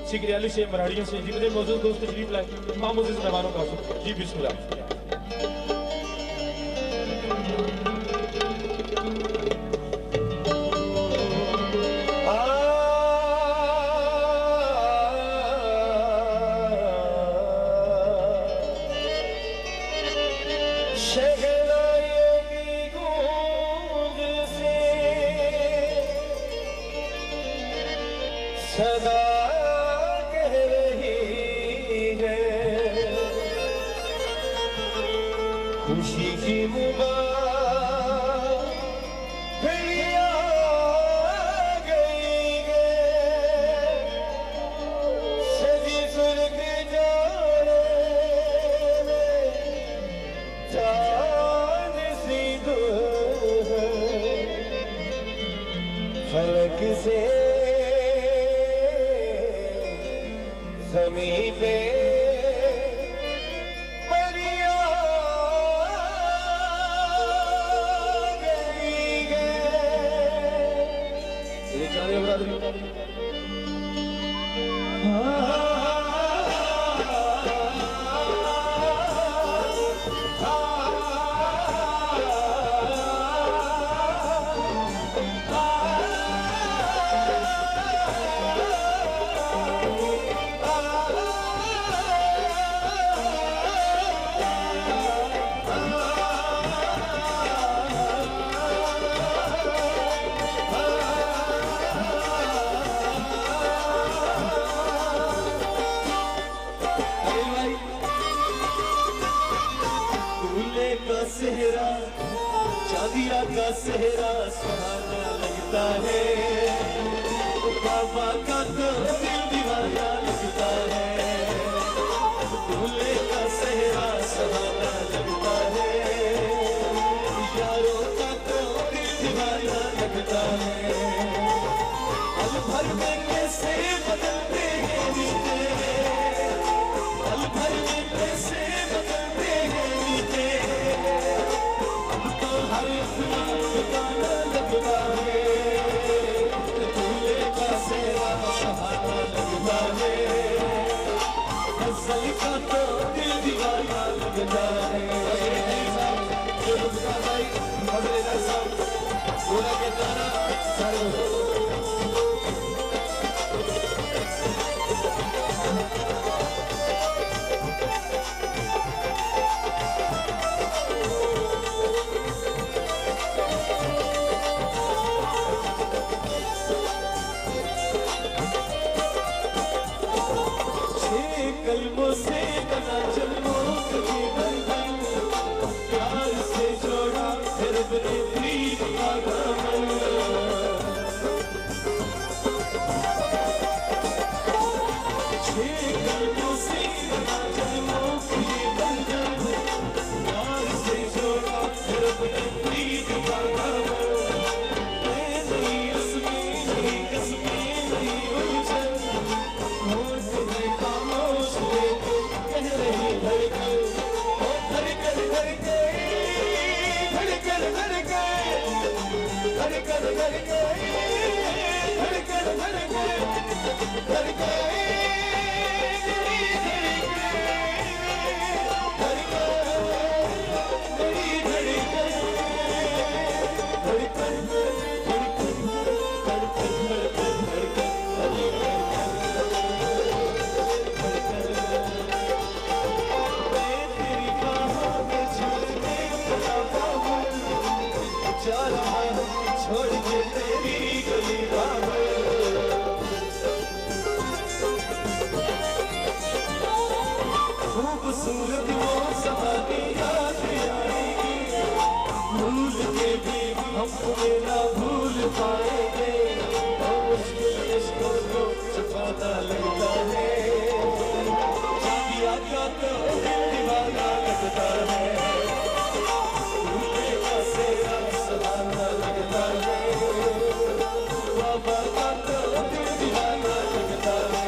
सिगरियाली से, मराड़ियों से जितने मौजूद दोस्त तशरीफ लाए, मामूज़ मेहमानों का जी बिस्मिल्लाह। सदा कह रही है खुशी की मुबारक घड़ियां गई है, सजी सुर्ख जाने में चांद सी दूर है, फलक से ज़मीं पे परियां गई है। ये जाने बरादरी सेहरा, चांदिया का सेहरा सुहाना लगता है, बाबा का तो दिल दीवाना लगता है, दूल्हे का सेहरा सुहाना लगता है, यारों का तो दिल दीवाना लगता है, पल भर में कैसे बदलते हैं नीचे, पल भर में कैसे बदलते हैं नीचे, गाना लगता है, दूल्हे का सेहरा सुहाना लगता है, गज़ल का तो दिल दीवाना लगता है। पूरा के गाना सारे कलमों से बना जन्मों की बंधन, प्यार से जोड़ा फिर बने प्रीत का दामन, कलमों से बना जन्मों की बंधन, प्यार से जोड़ा फिर बने प्रीत का दामन, नहीं रस्में नहीं कसमें नहीं उलझन, खामोश कह रही धड़कन, ओ धड़कन धड़के धड़कन धड़के धड़कन धड़के धड़कन धड़के धड़के छोड़ के तेरी गली खूबसूरत वो समानी याद आएगी, भूल के भी हम तुम्हें ना भूल पाएंगे, मुश्किल इश्कों को छुपाना लगता है, चांदिया का तो दिल दीवाना लगता है, दूल्हे का सेहरा सुहाना लगता है, बाबा का तो दिल दीवाना लगता है।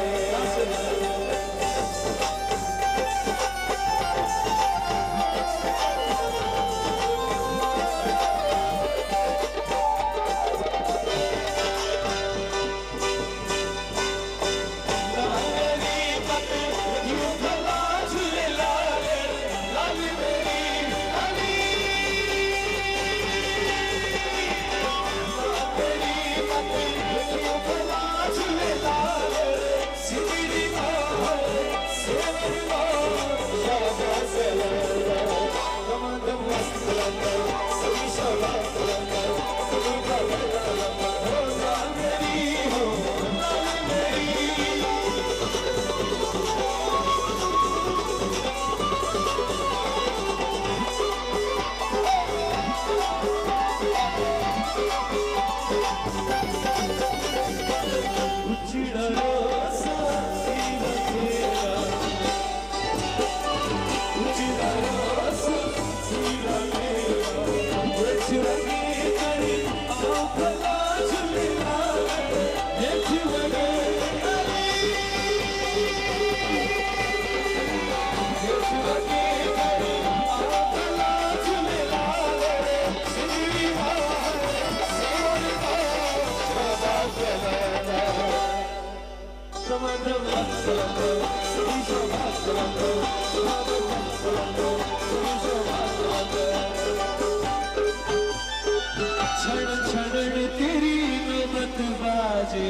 तेरी नौबत बाजे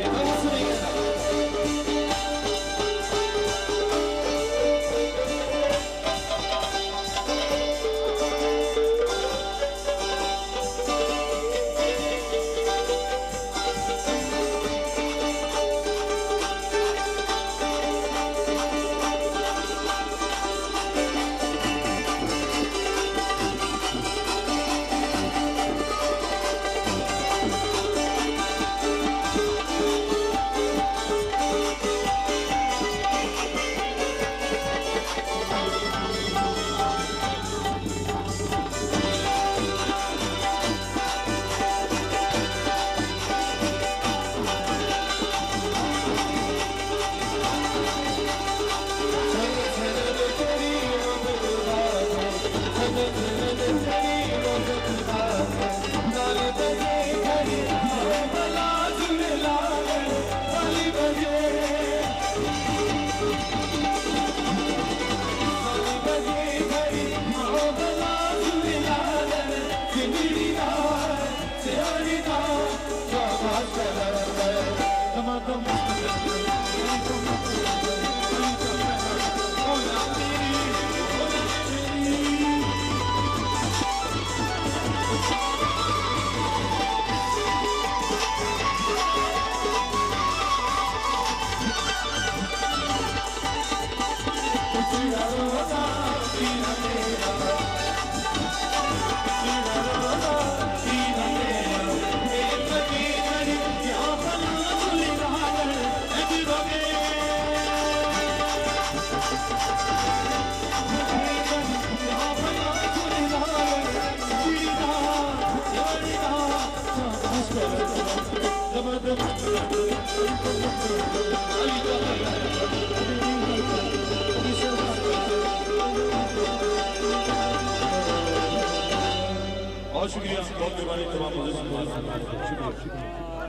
बहुत शुक्रिया, बहुत मेहरबानी तमाम शुक्रिया।